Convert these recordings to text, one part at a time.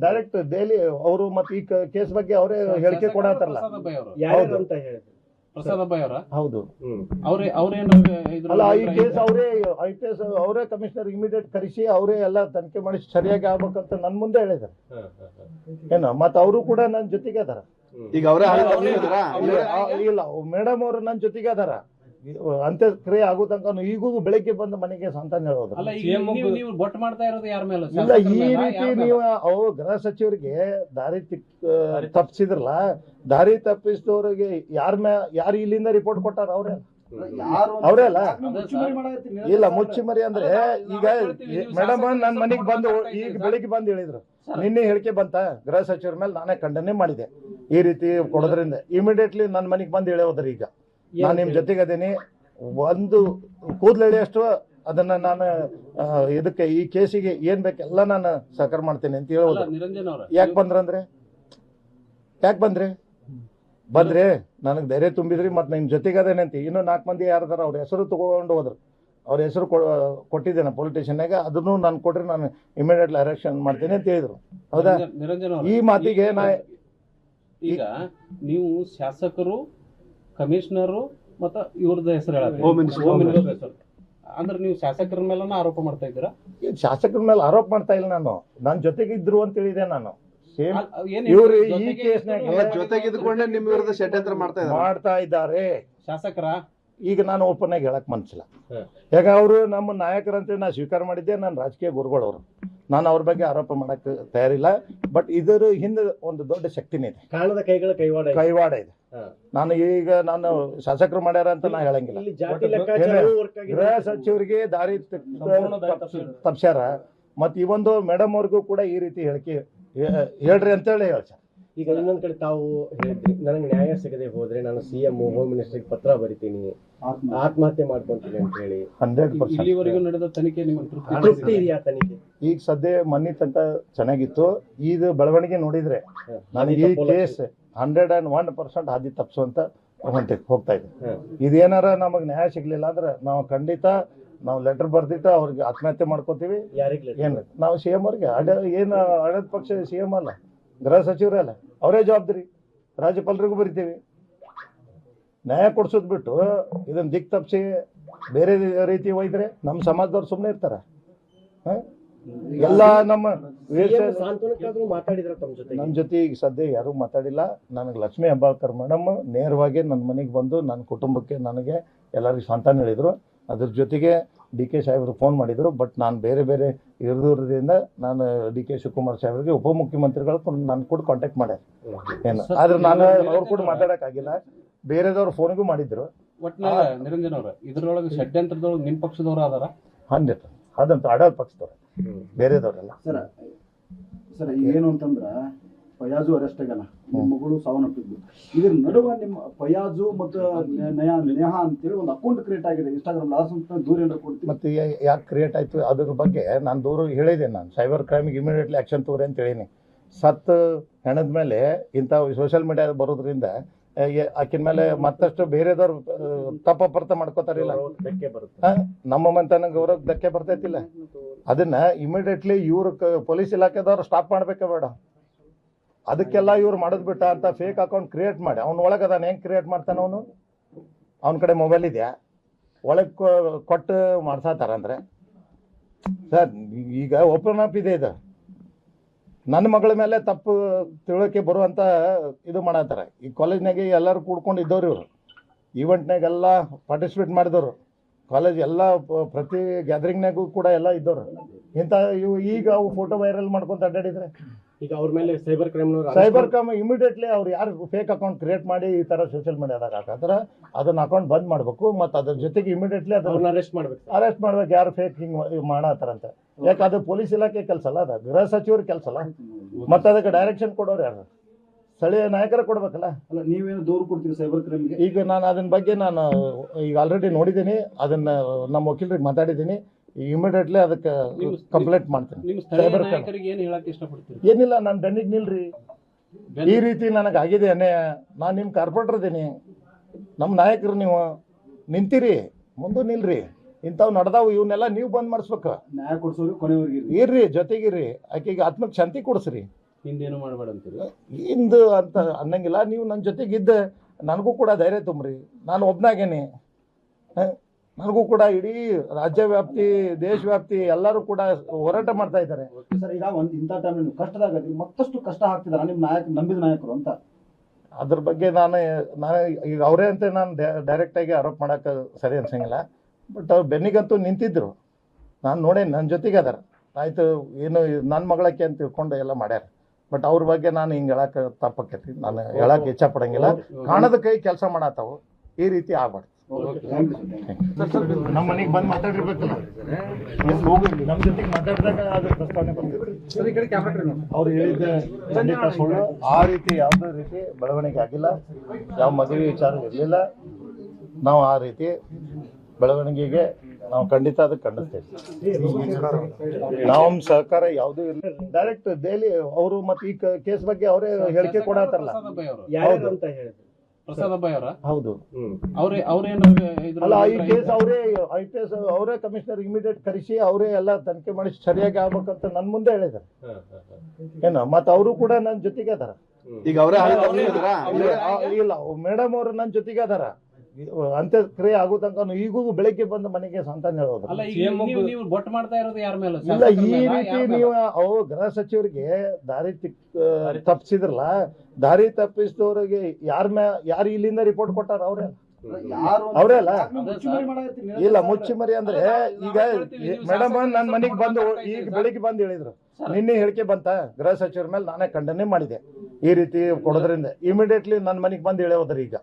Direct daily ಅವರು ಮತ್ತೆ ಈ ಕೇಸ್ ಬಗ್ಗೆ ಅವರೇ ಹೇಳಿಕೆ ಕೊಡತ್ತಾರಲ್ಲ. ಪ್ರಸಾದ್ ಅಬ್ಬಾಯಿ ಅವರ ಹೌದು ಅವ್ರೇನು ಅಲ್ಲ, ಈ ಕೇಸ್ ಅವರೇ ಕಮಿಷನರ್ ಇಮಿಡಿಯೇಟ್ ಕರೆಸಿ ಅವರೇ ಎಲ್ಲ ತನಿಖೆ ಮಾಡಿ ಸರಿಯಾಗಿ ಆಗ್ಬೇಕಂತ ನನ್ ಮುಂದೆ ಹೇಳಿದಾರೆ. ಏನು ಮತ್ತೆ ಅವರು ಕೂಡ ನನ್ನ ಜೊತೆಗೆ ಅದಾರ. ಈಗ ಅವರೇ ಇಲ್ಲ, ಮೇಡಮ್ ಅವರು ನನ್ನ ಜೊತೆಗೆ ಅದಾರ. ಅಂತ್ಯಕ್ರಿಯೆ ಆಗೋ ತನಕ ಈಗೂ ಬೆಳಗ್ಗೆ ಬಂದು ಮನೆಗೆ ಸಂತಾನ ಹೇಳೋದು. ಇಲ್ಲ, ಈ ರೀತಿ ನೀವು ಅವು ಗೃಹ ಸಚಿವರಿಗೆ ದಾರಿ ತಪ್ಪಿಸಿದ್ರಲ್ಲ, ದಾರಿ ತಪ್ಪಿಸಿದವ್ರಿಗೆ ಯಾರು ಇಲ್ಲಿಂದ ರಿಪೋರ್ಟ್ ಕೊಟ್ಟಾರ? ಅವರೇ ಅಲ್ಲ. ಇಲ್ಲ, ಮುಚ್ಚುಮರಿ ಅಂದ್ರೆ ಈಗ ಮೇಡಮ್ ನನ್ನ ಮನೆಗೆ ಬಂದು ಈಗ ಬೆಳಿಗ್ಗೆ ಬಂದು ಹೇಳಿದ್ರು, ನಿನ್ನೆ ಹೇಳಿಕೆ ಬಂತ ಗೃಹ ಸಚಿವರ ಮೇಲೆ ನಾನೇ ಖಂಡನೆ ಮಾಡಿದೆ, ಈ ರೀತಿ ಕೊಡೋದ್ರಿಂದ ಇಮಿಡಿಯೇಟ್ಲಿ ನನ್ನ ಮನೆಗೆ ಬಂದು ಹೇಳೋದ್ರಿ. ಈಗ ನಾನು ನಿಮ್ ಜೊತೆಗೆ ಅದೇನಿ, ಒಂದು ಕೂದಲು ಅಷ್ಟು ಅದನ್ನ ನಾನು ಇದಕ್ಕೆ ಈ ಕೇಸಿಗೆ ಏನ್ ಬೇಕೆಲ್ಲ ನಾನು ಸಹಕಾರ ಮಾಡ್ತೇನೆ ಅಂತ ಹೇಳೋದು. ಯಾಕೆ ಬಂದ್ರೆ ನನಗೆ ಧೈರ್ಯ ತುಂಬಿದ್ರಿ, ಮತ್ತೆ ನಿಮ್ ಜೊತೆಗೆ ಅದೇನೆ ಅಂತ. ಇನ್ನೂ 4 ಮಂದಿ ಯಾರದಾರ ಅವ್ರ ಹೆಸರು ತಗೊಂಡು ಹೋದ್ರು. ಅವ್ರ ಹೆಸರು ಕೊಟ್ಟಿದ್ದೇನೆ ಪೊಲೀಸ್ ಸ್ಟೇಷನ್ಯಾಗ, ಅದನ್ನು ನಾನು ಕೊಟ್ರೆ ನಾನು ಇಮಿಡಿಯೇಟ್ಲಿ ಅರೆಕ್ಷನ್ ಮಾಡ್ತೇನೆ ಅಂತ ಹೇಳಿದ್ರು. ಹೌದಾ? ಈ ಮಾತಿಗೆ ಈಗ ನೀವು ಶಾಸಕರು, ಕಮಿಷನರು ಮತ್ತ ಇವ್ರದ ಹೆಸರು ಅಂದ್ರೆ ನೀವು ಶಾಸಕರ ಮೇಲೆ ಆರೋಪ ಮಾಡ್ತಾ ಇದ್ದೀರಾ? ಶಾಸಕರ ಮೇಲೆ ಆರೋಪ ಮಾಡ್ತಾ ಇಲ್ಲ, ನಾನು ನನ್ನ ಜೊತೆಗೆ ಇದ್ರು ಅಂತ ಹೇಳಿದೆ. ನಾನು ಸೇಮ್ ಇವ್ರು ಈ ಕೇಸ್ನಾಗ ಜೊತೆಗಿದ್ಕೊಂಡೆ ನಿಮ್ಮ ವಿರುದ್ಧ ಷಡ್ಯಂತ್ರ ಮಾಡ್ತಾ ಇದ್ದಾರೆ ಶಾಸಕರ. ಈಗ ನಾನು ಓಪನ್ ಆಗಿ ಹೇಳಕ್ ಮನ್ಸಿಲ್ಲ. ಯಾಕ ಅವರು ನಮ್ಮ ನಾಯಕರಂತ ನಾ ಸ್ವೀಕಾರ ಮಾಡಿದ್ದೆ, ನನ್ನ ರಾಜಕೀಯ ಗುರುಗಳವರು. ನಾನು ಅವ್ರ ಬಗ್ಗೆ ಆರೋಪ ಮಾಡಕ್ ತಯಾರಿಲ್ಲ. ಬಟ್ ಇದರ ಹಿಂದೆ ಒಂದು ದೊಡ್ಡ ಶಕ್ತಿನೇ ಇದೆ, ಕಾಣದ ಕೈಗಳ ಕೈವಾಡ ಇದೆ. ನಾನು ಶಾಸಕರು ಮಾಡ್ಯಾರ ಅಂತ ನಾ ಹೇಳಂಗಿಲ್ಲ. ಗೃಹ ಸಚಿವರಿಗೆ ದಾರಿ ತಪ್ಸ್ಯಾರ. ಮತ್ ಈ ಒಂದು ಮೇಡಮ್ ಅವ್ರಿಗೂ ಕೂಡ ಈ ರೀತಿ ಹೇಳಿಕೆ ಹೇಳ್ರಿ ಅಂತೇಳಿ ಹೇಳ್ತಾರೆ. ಈಗ ಇನ್ನೊಂದ್ ಕಡೆ ತಾವು ಹೇಳಿದ್ರಿ, ನನಗೆ ನ್ಯಾಯ ಸಿಗದೆ ಹೋದ್ರೆ ನಾನು CM ಹೋಮ್ ಮಿನಿಸ್ಟರ್ಗೆ ಪತ್ರ ಬರಿತೀನಿ, ಆತ್ಮಹತ್ಯೆ ಮಾಡ್ಕೊಂತೀನಿ ಅಂತ ಹೇಳಿ. 100% ಇಲ್ಲಿವರೆಗೂ ನಡೆದ ತನಿಖೆ ತೃಪ್ತಿ ಇದೆಯಾ? ತನಿಖೆ ಈಗ ಸದ್ಯ ಮೊನ್ನೆ ತನಕ ಚೆನ್ನಾಗಿತ್ತು. ಇದು ಬೆಳವಣಿಗೆ ನೋಡಿದ್ರೆ ನನಗೆ ಈ ಕೇಸ್ 101% ಹಾದಿ ತಪ್ಪಿಸುವಂತ ಹೋಗ್ತಾ ಇದೆ. ಇದೇನಾರ ನಮಗ್ ನ್ಯಾಯ ಸಿಗ್ಲಿಲ್ಲ ಅಂದ್ರೆ ನಾವು ಖಂಡಿತ ನಾವು ಲೆಟರ್ ಬರ್ದಿಟ್ಟು ಅವ್ರಿಗೆ ಆತ್ಮಹತ್ಯೆ ಮಾಡ್ಕೋತೀವಿ. ಏನ್ ನಾವು CM ಅವ್ರಿಗೆ ಏನು ಆಡಳಿತ ಪಕ್ಷ CM ಅಲ್ಲ, ಗೃಹ ಸಚಿವರೇ ಅಲ್ಲ, ಅವರೇ ಜವಾಬ್ದಾರಿ. ರಾಜ್ಯಪಾಲರಿಗೂ ಬರಿತೀವಿ. ನ್ಯಾಯ ಕೊಡ್ಸೋದ್ ಬಿಟ್ಟು ಇದನ್ನ ದಿಕ್ ತಪ್ಪಿಸಿ ಬೇರೆ ರೀತಿ ಒಯ್ದ್ರೆ ನಮ್ಮ ಸಮಾಜದವ್ರು ಸುಮ್ಮನೆ ಇರ್ತಾರ? ಎಲ್ಲ ನಮ್ಮ ನನ್ನ ಜೊತೆ ಈಗ ಸದ್ಯ ಯಾರು ಮಾತಾಡಿಲ್ಲ. ನನಗೆ ಲಕ್ಷ್ಮೀ ಹೆಬ್ಬಾಳ್ಕರ್ ಮೇಡಮ್ ನೇರವಾಗಿ ನನ್ನ ಮನೆಗೆ ಬಂದು ನನ್ನ ಕುಟುಂಬಕ್ಕೆ ನನಗೆ ಎಲ್ಲರಿಗೂ ಸಂತಾನ ಹೇಳಿದ್ರು. ಅದ್ರ ಜೊತೆಗೆ DK ಸಾಹೇಬರು ಫೋನ್ ಮಾಡಿದ್ರು. ಬಟ್ ನಾನು ಬೇರೆ ಇರೋದ್ರಿಂದ ನಾನು DK ಶಿವಕುಮಾರ್ ಸಾಹೇಬ್ರಿಗೆ ಉಪಮುಖ್ಯಮಂತ್ರಿಗಳು ನಾನು ಕೂಡ ಕಾಂಟ್ಯಾಕ್ಟ್ ಮಾಡ್ಯಾರ. ಏನು ಆದ್ರೆ ನಾನು ಅವ್ರು ಕೂಡ ಮಾತಾಡೋಕ್ಕಾಗಿಲ್ಲ. ಬೇರೆದವ್ರು ಫೋನ್ಗೂ ಮಾಡಿದ್ರು. ನಿರಂಜನ್ ಅವ್ರ ಇದ್ರೊಳಗೆ ಷಡ್ಯಂತ್ರದೊಳಗೆ ನಿಮ್ಮ ಪಕ್ಷದವ್ರು ಅದಾರ? 100 ಅದಂತ ಆಡಳಿತ ಪಕ್ಷದವ್ರು, ಬೇರೆದವ್ರಲ್ಲ. ಸರ್ ಏನು ಅಂತಂದ್ರ ಫಯಾಜು ಅರೆಸ್ಟ್ ಆಗಲ್ಲ, ನಿಮ್ಮ ಮಗಳು ಸಾವನ್ನಪ್ಪಿದ್ದು. ಇದ್ರ ನಡುವ ನಿಮ್ಮ ಫಯಾಜು ಮತ್ತು ನೇಹಾ ಅಂತೇಳಿ ಒಂದು ಅಕೌಂಟ್ ಕ್ರಿಯೇಟ್ ಆಗಿದೆ ಇನ್ಸ್ಟಾಗ್ರಾಮ್. ದೂರ ಏನಾದ್ರು ಕೊಡ್ತೀವಿ? ಮತ್ತೆ ಯಾಕೆ ಕ್ರಿಯೇಟ್ ಆಯ್ತು ಅದ್ರ ಬಗ್ಗೆ ನಾನು ದೂರ ಹೇಳಿದೆ. ನಾನು ಸೈಬರ್ ಕ್ರೈಮಿಗೆ ಇಮಿಡಿಯೇಟ್ಲಿ ಆಕ್ಷನ್ ತಗೋರಿ ಅಂತ ಹೇಳಿನಿ. ಸತ್ತು ಹೆಣದ ಮೇಲೆ ಇಂಥ ಸೋಷಿಯಲ್ ಮೀಡಿಯಾ ಬರೋದ್ರಿಂದ ಆಕಿನ ಮೇಲೆ ಮತ್ತಷ್ಟು ಬೇರೆದವ್ರು ತಪ್ಪರ್ಥ ಮಾಡ್ಕೋತಾರಿಲ್ಲ. ನಮ್ಮ ಮಂತನ ಗೌರವಕ್ಕೆ ಧಕ್ಕೆ ಬರ್ತೈತಿಲ್ಲ. ಅದನ್ನ ಇಮಿಡಿಯೇಟ್ಲಿ ಇವ್ರ ಪೊಲೀಸ್ ಇಲಾಖೆದವ್ರು ಸ್ಟಾಪ್ ಮಾಡ್ಬೇಕ ಬೇಡ? ಅದಕ್ಕೆಲ್ಲ ಇವ್ರು ಮಾಡೋದ್ ಬಿಟ್ಟ ಅಂತ ಫೇಕ್ ಅಕೌಂಟ್ ಕ್ರಿಯೇಟ್ ಮಾಡಿ ಅವ್ನ ಒಳಗದಾನ. ಹೆಂಗ್ ಕ್ರಿಯೇಟ್ ಮಾಡ್ತಾನ ಅವನು? ಅವನ ಕಡೆ ಮೊಬೈಲ್ ಇದೆಯಾ? ಒಳಗೆ ಕೊಟ್ಟು ಮಾಡ್ಸಾತಾರ ಅಂದ್ರೆ ಸರ್ ಈಗ ಓಪನ್ ಅಪ್ ಇದೆ. ಇದು ನನ್ನ ಮಗಳ ಮೇಲೆ ತಪ್ಪು ತಿಳೋಕೆ ಬರುವಂತ ಇದು ಮಾಡತ್ತಾರ. ಈ ಕಾಲೇಜ್ನಾಗೆ ಎಲ್ಲರೂ ಕೂಡ್ಕೊಂಡು ಇದ್ದವ್ರು, ಇವರು ಈವೆಂಟ್ನಾಗೆಲ್ಲ ಪಾರ್ಟಿಸಿಪೇಟ್ ಮಾಡಿದವರು, ಕಾಲೇಜ್ ಎಲ್ಲ ಪ್ರತಿ ಗ್ಯಾದರಿಂಗ್ನಾಗೂ ಕೂಡ ಎಲ್ಲ ಇದ್ದವರು. ಇಂಥ ಇವು ಈಗ ಅವು ಫೋಟೋ ವೈರಲ್ ಮಾಡ್ಕೊಂತ ಅಡ್ಡಾಡಿದ್ರೆ ಈಗ ಅವ್ರ ಮೇಲೆ ಸೈಬರ್ ಕ್ರೈಮ್ ಇಮಿಡಿಯೇಟ್ಲಿ ಅವ್ರು ಯಾರು ಫೇಕ್ ಅಕೌಂಟ್ ಕ್ರಿಯೇಟ್ ಮಾಡಿ ಈ ತರ ಸೋಷಿಯಲ್ ಮೀಡಿಯಾದಾಗ ಹಾಕಂದ್ರೆ ಅದನ್ನ ಅಕೌಂಟ್ ಬಂದ್ ಮಾಡ್ಬೇಕು. ಮತ್ತು ಅದ್ರ ಜೊತೆಗೆ ಇಮಿಡಿಯೇಟ್ಲಿ ಅದನ್ನ ಅರೆಸ್ಟ್ ಮಾಡ್ಬೇಕು ಯಾರು ಫೇಕ್ ಹಿಂಗ್ ಮಾಡತ್ತಾರಂತ. ಯಾಕೆ ಅದು ಪೊಲೀಸ್ ಇಲಾಖೆ ಕೆಲಸ ಅಲ್ಲ, ಅದು ಗೃಹ ಸಚಿವರ ಕೆಲಸ ಅಲ್ಲ. ಮತ್ತೆ ಅದಕ್ಕೆ ಡೈರೆಕ್ಷನ್ ಕೊಡೋರು ಯಾರು? ಸ್ಥಳೀಯ ನಾಯಕರ ಕೊಡ್ಬೇಕಲ್ಲ. ಅಲ್ಲ ನೀವೇನು ದೂರು ಕೊಡ್ತೀರಿ ಸೈಬರ್ ಕ್ರೈಮ್ಗೆ? ಈಗ ನಾನು ಅದನ್ನ ಬಗ್ಗೆ ನಾನು ಈಗ ಆಲ್ರೆಡಿ ನೋಡಿದ್ದೀನಿ. ಅದನ್ನ ನಮ್ಮ ವಕೀಲರಿಗೆ ಮಾತಾಡಿದ್ದೀನಿ. ಇಮಿಡಿಯೇಟ್ಲಿ ಅದಕ್ಕೆ ಕಂಪ್ಲೇಂಟ್ ಮಾಡ್ತೀನಿ. ಏನಿಲ್ಲ, ನಾನು ಬೆನ್ನಿಗೆ ನಿಲ್ರಿ. ಈ ರೀತಿ ನನಗೆ ಆಗಿದೆ ಅನ್ಯಾಯ. ನಾನು ನಿಮ್ಮ ಕಾರ್ಪೊರೇಟರ್ ಇದ್ದೀನಿ, ನಮ್ಮ ನಾಯಕರು. ನೀವು ನಿಂತಿರಿ, ಮುಂದೆ ನಿಲ್ರಿ. ಇಂಥವು ನಡೆದಾವು, ಇವನ್ನೆಲ್ಲ ನೀವು ಬಂದ್ ಮಾಡಿಸ್ಬೇಕು. ನ್ಯಾಯ ಕೊಡ್ಸೋರು ಕೊನೆವರೆಗೆ ಇರ್ರಿ, ಜೊತೆಗಿರ್ರಿ. ಆಕೆಗೆ ಆತ್ಮಕ್ಕೆ ಶಾಂತಿ ಕೊಡಿಸ್ರಿ. ಹಿಂದೇನು ಮಾಡಬೇಡ ಅಂತೀರಿ. ಇಂದು ಅಂತ ಅನ್ನಂಗಿಲ್ಲ. ನೀವು ನನ್ನ ಜೊತೆಗಿದ್ದ ನನಗೂ ಕೂಡ ಧೈರ್ಯ ತುಂಬ್ರಿ. ನಾನು ಒಬ್ಬನಾಗೇನೆ, ನನಗೂ ಕೂಡ ಇಡೀ ರಾಜ್ಯ ವ್ಯಾಪ್ತಿ ದೇಶ ವ್ಯಾಪ್ತಿ ಎಲ್ಲರೂ ಕೂಡ ಹೋರಾಟ ಮಾಡ್ತಾ ಇದ್ದಾರೆ. ಸರ್, ಈಗ ಇಂಥ ಟೈಮ್ ಕಷ್ಟದಾಗ ಮತ್ತಷ್ಟು ಕಷ್ಟ ಆಗ್ತಿದಾರ ನಿಮ್ಮ ನಂಬಿದ ನಾಯಕರು ಅಂತ. ಅದ್ರ ಬಗ್ಗೆ ನಾನು ಈಗ ಅವರೇ ಅಂತ ನಾನು ಡೈರೆಕ್ಟಾಗಿ ಆರೋಪ ಮಾಡೋಕೆ ಸರಿ ಅನ್ಸಂಗಿಲ್ಲ. ಬಟ್ ಅವ್ರು ಬೆನ್ನಿಗಂತೂ ನಿಂತಿದ್ರು, ನಾನು ನೋಡೇನಿ, ನನ್ನ ಜೊತೆಗೆ ಅದಾರ. ಆಯಿತು, ಏನು ನನ್ನ ಮಗಳಕ್ಕೆ ಅಂತ ತಿಳ್ಕೊಂಡು ಎಲ್ಲ ಮಾಡ್ಯಾರ. ಬಟ್ ಅವ್ರ ಬಗ್ಗೆ ನಾನು ಹಿಂಗೆ ಹೇಳಕ್ಕೆ ತಪ್ಪಕ್ಕೈತಿ. ನಾನು ಹೇಳಕ್ಕೆ ಇಚ್ಛೆ ಪಡಂಗಿಲ್ಲ. ಕಾಣದ ಕೈ ಕೆಲಸ ಮಾಡತ್ತಾವು, ಈ ರೀತಿ ಆಗ್ಬಾರ್ದು. ನಮ್ಮ ಮನೆಗೆ ಬಂದು ಮಾತಾಡಿರ್ಬೇಕಲ್ಲ, ಹೋಗಿ ನಮ್ಮ ಜೊತೆಗೆ ಮಾತಾಡಿದಾಗ ಅದ್ರ ಪ್ರಸ್ತಾವನೆ ಬಂದಿದೆ. ಅವ್ರು ಹೇಳಿದ್ದ ಖಂಡಿತ ಸುಳ್ಳು. ಆ ರೀತಿ ಯಾವುದೇ ರೀತಿ ಬೆಳವಣಿಗೆ ಆಗಿಲ್ಲ, ಯಾವ ಮದುವೆ ವಿಚಾರ ಇರಲಿಲ್ಲ. ನಾವು ಆ ರೀತಿ ಬೆಳವಣಿಗೆಗೆ ನಾವು ಖಂಡಿತ ಅದಕ್ಕೆ ಖಂಡಿಸ್ತೇವೆ. ನಮ್ಮ ಸಹಕಾರ ಯಾವುದೂ ಇರಲಿಲ್ಲ. ಡೈರೆಕ್ಟ್ ಡೈಲಿ ಅವರು ಮತ್ತೆ ಈ ಕೇಸ್ ಬಗ್ಗೆ ಅವರೇ ಹೇಳಿಕೆ ಕೊಡತ್ತಾರಲ್ಲ. ಯಾರು ಅಂತ ಹೇಳಿದ್ರು? ಪ್ರಸಾದ್ ಅಬ್ಬಾಯಿ ಅವರ? ಹೌದು. ಅಲ್ಲ, ಈ ಕೇಸ್ ಅವರೇ IPS ಅವರೇ ಕಮಿಷನರ್ ಇಮಿಡಿಯೇಟ್ ಕರೆಸಿ ಅವರೇ ಎಲ್ಲ ತನಿಖೆ ಮಾಡಿ ಸರಿಯಾಗಿ ಆಗ್ಬೇಕಂತ ನನ್ನ ಮುಂದೆ ಹೇಳಿದ್ದಾರೆ. ಏನು ಮತ್ತೆ ಅವರು ಕೂಡ ನನ್ನ ಜೊತೆಗೆ ಅದಾರ. ಈಗ ಅವರೇ ಇಲ್ಲ, ಮೇಡಮ್ ಅವರು ನನ್ನ ಜೊತೆಗೆ ಅದಾರ. ಅಂತ್ಯಕ್ರಿಯೆ ಆಗೋ ತನಕ ಈಗೂ ಬೆಳಗ್ಗೆ ಬಂದು ಮನೆಗೆ ಸಂತಾನ ಹೇಳೋದು. ಅಲ್ಲ, ನೀವು ಬೊಟ್ಟು ಮಾಡ್ತಾ ಇರೋದು ಯಾರ ಮೇಲೆ? ಇಲ್ಲ, ಈ ರೀತಿ ನೀವು ಅವು ಗೃಹ ಸಚಿವರಿಗೆ ದಾರಿ ತಪ್ಪಿಸಿದ್ರಲ್ಲ, ದಾರಿ ತಪ್ಪಿಸಿದವ್ರಿಗೆ ಯಾರು ಇಲ್ಲಿಂದ ರಿಪೋರ್ಟ್ ಕೊಟ್ಟಾರ? ಅವರೇ ಅಲ್ಲ. ಇಲ್ಲ, ಮುಚ್ಚುಮರಿ ಅಂದ್ರೆ ಈಗ ಮೇಡಮ್ ನನ್ನ ಮನೆಗೆ ಬಂದು ಈಗ ಬೆಳಿಗ್ಗೆ ಬಂದು ಹೇಳಿದ್ರು, ನಿನ್ನೆ ಹೇಳಿಕೆ ಬಂತ ಗೃಹ ಸಚಿವರ ಮೇಲೆ ನಾನೇ ಖಂಡನೆ ಮಾಡಿದೆ. ಈ ರೀತಿ ಕೊಡೋದ್ರಿಂದ ಇಮಿಡಿಯೇಟ್ಲಿ ನನ್ನ ಮನೆಗೆ ಬಂದು ಹೇಳೋದ್ರಿ. ಈಗ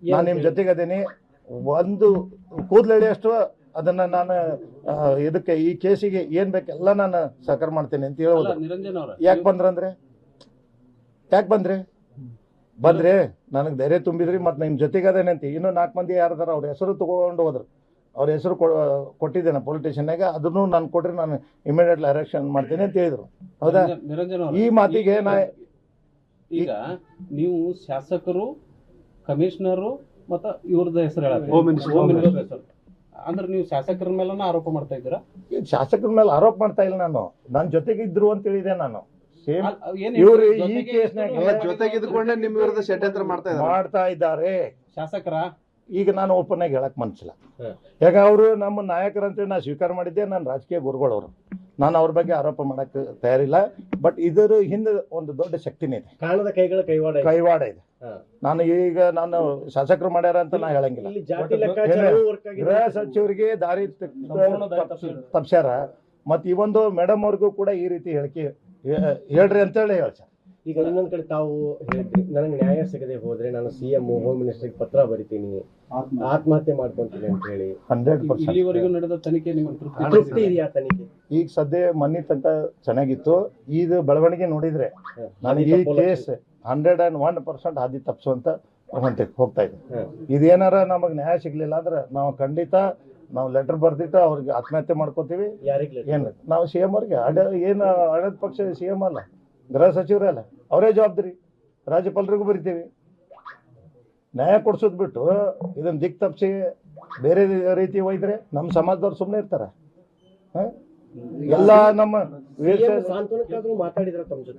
ನಾನು ನಿಮ್ಮ ಜೊತೆಗೆ ಅದೇನಿ, ಒಂದು ಕೂದಲೆಳೆಯಷ್ಟು ಅದನ್ನ ನಾನು ಇದಕ್ಕೆ ಈ ಕೇಸಿಗೆ ಏನ್ ಬೇಕೆಲ್ಲ ನಾನು ಸಹಕಾರ ಮಾಡ್ತೇನೆ ಅಂತ ಹೇಳೋದು. ನಿರಂಜನ್ ಅವರ ಯಾಕೆ ಬಂದ್ರಿ ನನಗೆ ಧೈರ್ಯ ತುಂಬಿದ್ರಿ. ಮತ್ತೆ ನಿಮ್ಮ ಜೊತೆಗೆ ಅದೇನೆ ಅಂತ ಇನ್ನೂ 4 ಮಂದಿ ಯಾರದಾರ ಅವ್ರ ಹೆಸರು ತಗೊಂಡು ಹೋದ್ರು. ಅವ್ರ ಹೆಸರು ಕೊಟ್ಟಿದ್ದೇನೆ ಪೊಲಿಟಿಷನ್ಯಾಗ, ಅದನ್ನು ನಾನು ಕೊಟ್ರಿ ನಾನು ಇಮಿಡಿಯೇಟ್ಲಿ ಅರೆಕ್ಷನ್ ಮಾಡ್ತೇನೆ ಅಂತ ಹೇಳಿದ್ರು. ಹೌದಾ? ನಿರಂಜನ್ ಅವರ, ಈ ಮಾತಿಗೆ ಈಗ ನೀವು ಶಾಸಕರು, ಕಮಿಷನರು ಮತ್ತ ಇವ್ರದ ಹೆಸರು ಹೋಮ್ ಮಿನಿಸ್ಟರ್ ಹೆಸರು ಅಂದ್ರೆ ನೀವು ಶಾಸಕರ ಮೇಲನ ಆರೋಪ ಮಾಡ್ತಾ ಇದ್ದೀರಾ? ಶಾಸಕರ ಮೇಲೆ ಆರೋಪ ಮಾಡ್ತಾ ಇಲ್ಲ, ನಾನು ನನ್ನ ಜೊತೆಗೆ ಇದ್ರು ಅಂತ ಹೇಳಿದೆ. ನಾನು ಸೇಮ್ ಇವ್ರು ಈ ಕೇಸ್ನಾಗ ಜೊತೆಗಿದ್ಕೊಂಡೆ ನಿಮ್ಮ ವಿರುದ್ಧ ಷಡ್ಯಂತ್ರ ಮಾಡ್ತಾ ಇದ್ದಾರೆ ಶಾಸಕರ. ಈಗ ನಾನು ಓಪನ್ ಆಗಿ ಹೇಳಕ್ ಮನ್ಸಿಲ್ಲ. ಯಾಕ ಅವರು ನಮ್ಮ ನಾಯಕರಂತೇಳಿ ನಾನು ಸ್ವೀಕಾರ ಮಾಡಿದ್ದೆ. ನಾನು ರಾಜಕೀಯ ಗುರುಗಳವರು, ನಾನು ಅವ್ರ ಬಗ್ಗೆ ಆರೋಪ ಮಾಡಕ್ ತಯಾರಿಲ್ಲ. ಬಟ್ ಇದರ ಹಿಂದೆ ಒಂದು ದೊಡ್ಡ ಶಕ್ತಿನೇ ಇದೆ, ಕಾಣದ ಕೈಗಳ ಕೈವಾಡ ಇದೆ. ನಾನು ಶಾಸಕರು ಮಾಡ್ಯಾರ ಅಂತ ನಾ ಹೇಳಂಗಿಲ್ಲ. ಗೃಹ ಸಚಿವರಿಗೆ ದಾರಿ ತಪ್ಸ್ಯಾರ. ಮತ್ ಈ ಒಂದು ಮೇಡಮ್ ಅವ್ರಿಗೂ ಕೂಡ ಈ ರೀತಿ ಹೇಳಿಕೆ ಹೇಳ್ರಿ ಅಂತೇಳಿ ಹೇಳ್ಸ. ಈಗ ಇನ್ನೊಂದ್ ಕಡೆ ತಾವು ಹೇಳಿದ್ರಿ, ನನಗೆ ನ್ಯಾಯ ಸಿಗದೆ ಹೋದ್ರೆ ನಾನು CM ಹೋಮ್ ಮಿನಿಸ್ಟರ್ಗೆ ಪತ್ರ ಬರಿತೀನಿ, ಆತ್ಮಹತ್ಯೆ ಮಾಡ್ಕೊಂತೀನಿ ಅಂತ ಹೇಳಿ. 100% ಇಲ್ಲಿವರೆಗೂ ನಡೆದ ತನಿಖೆ ನಿಮಗೆ ತೃಪ್ತಿ ಇದೆಯಾ? ತನಿಖೆ ಈಗ ಸದ್ಯ ಮೊನ್ನೆ ತನಕ ಚೆನ್ನಾಗಿತ್ತು. ಇದು ಬೆಳವಣಿಗೆ ನೋಡಿದ್ರೆ ನನಗೆ ಈ ಕೇಸ್ 101% ಹಾದಿ ತಪ್ಪಿಸುವಂತ ಹೋಗ್ತಾ ಇದೆ. ಇದೇನಾರ ನಮಗ್ ನ್ಯಾಯ ಸಿಗ್ಲಿಲ್ಲ ಅಂದ್ರೆ ನಾವು ಖಂಡಿತ ಲೆಟರ್ ಬರ್ದಿಟ್ಟು ಅವ್ರಿಗೆ ಆತ್ಮಹತ್ಯೆ ಮಾಡ್ಕೋತೀವಿ. ಏನ್ ನಾವು CM ಅವ್ರಿಗೆ ಏನು ಆಡಳಿತ ಪಕ್ಷ CM ಅಲ್ಲ, ಗೃಹ ಸಚಿವರೇ ಅಲ್ಲ, ಅವರೇ ಜವಾಬ್ದಾರಿ. ರಾಜ್ಯಪಾಲರಿಗೂ ಬರಿತೀವಿ. ನ್ಯಾಯ ಕೊಡ್ಸೋದ್ ಬಿಟ್ಟು ಇದನ್ನ ದಿಕ್ ತಪ್ಪಿಸಿ ಬೇರೆ ರೀತಿ ಒಯ್ದ್ರೆ ನಮ್ಮ ಸಮಾಜದವ್ರು ಸುಮ್ಮನೆ ಇರ್ತಾರ? ಎಲ್ಲ ನಮ್ಮ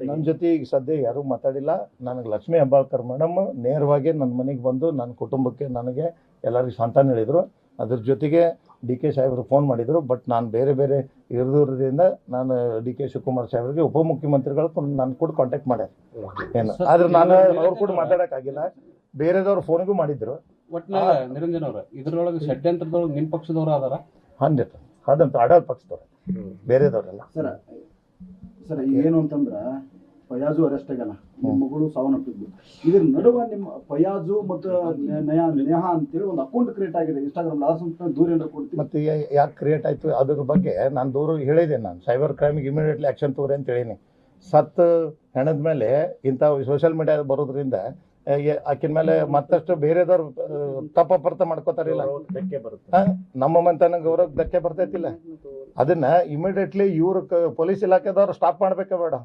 ನನ್ನ ಜೊತೆ ಈಗ ಸದ್ಯ ಯಾರು ಮಾತಾಡಿಲ್ಲ. ನನಗೆ ಲಕ್ಷ್ಮೀ ಹೆಬ್ಬಾಳ್ಕರ್ ಮೇಡಮ್ ನೇರವಾಗಿ ನನ್ನ ಮನೆಗೆ ಬಂದು ನನ್ನ ಕುಟುಂಬಕ್ಕೆ ನನಗೆ ಎಲ್ಲರಿಗೂ ಸಾಂತ್ವನ ಹೇಳಿದ್ರು. ಅದ್ರ ಜೊತೆಗೆ DK ಸಾಹೇಬರು ಫೋನ್ ಮಾಡಿದ್ರು. ಬಟ್ ನಾನು ಬೇರೆ ಇರೋದ್ರಿಂದ ನಾನು DK ಶಿವಕುಮಾರ್ ಸಾಹೇಬ್ರಿಗೆ ಉಪಮುಖ್ಯಮಂತ್ರಿಗಳು ನಾನು ಕೂಡ ಕಾಂಟ್ಯಾಕ್ಟ್ ಮಾಡ್ಯಾರ. ಏನು ಆದ್ರೆ ನಾನು ಅವ್ರು ಕೂಡ ಮಾತಾಡೋಕ್ಕಾಗಿಲ್ಲ. ಬೇರೆದವ್ರು ಫೋನಿಗೂ ಮಾಡಿದ್ರು. ಒಟ್ಟಿನಲ್ಲಿ ನಿರಂಜನ್ ಅವರ, ಇದ್ರೊಳಗೆ ಷಡ್ಯಂತ್ರದೊಳಗೆ ನಿಮ್ಮ ಪಕ್ಷದವರು ಅದಾರ? 100 ಅದಂತ ಆಡಳಿತ ಪಕ್ಷದವ್ರು, ಬೇರೆದವ್ರಲ್ಲ. ಸರ್ ಏನು ಅಂತಂದ್ರ ಫಯಾಜು ಅರೆಸ್ಟ್ ಆಗ್ಯಾನ, ನಿಮ್ಮ ಮಗಳು ಸಾವನ್ನಪ್ಪಿದ್ದು. ಇದ್ರ ನಡುವೆ ನಿಮ್ಮ ಫಯಾಜು ಮತ್ತು ನೇಹಾ ಅಂತೇಳಿ ಒಂದು ಅಕೌಂಟ್ ಕ್ರಿಯೇಟ್ ಆಗಿದೆ ಇನ್ಸ್ಟಾಗ್ರಾಮ್. ದೂರ ಏನಾರು ಕೊಡ್ತೀವಿ? ಮತ್ತೆ ಯಾಕೆ ಕ್ರಿಯೇಟ್ ಆಯ್ತು ಅದ್ರ ಬಗ್ಗೆ ನಾನು ದೂರ ಹೇಳಿದೆ. ನಾನು ಸೈಬರ್ ಕ್ರೈಮಿಗೆ ಇಮಿಡಿಯೇಟ್ಲಿ ಆಕ್ಷನ್ ತಗೋರಿ ಅಂತ ಹೇಳೀನಿ. ಸತ್ತು ಹೆಣದ ಮೇಲೆ ಇಂಥ ಸೋಷಿಯಲ್ ಮೀಡಿಯಾ ಬರೋದ್ರಿಂದ ಆಕಿನ ಮೇಲೆ ಮತ್ತಷ್ಟು ಬೇರೆದವ್ರು ತಪ್ಪರ್ಥ ಮಾಡ್ಕೋತಾರಿಲ್ಲ. ನಮ್ಮ ಮನೆತನ ಗೌರವಕ್ಕೆ ಧಕ್ಕೆ ಬರ್ತೈತಿಲ್ಲ. ಅದನ್ನ ಇಮಿಡಿಯೇಟ್ಲಿ ಇವ್ರ ಪೊಲೀಸ್ ಇಲಾಖೆದವ್ರು ಸ್ಟಾಪ್ ಮಾಡ್ಬೇಕ ಬೇಡ?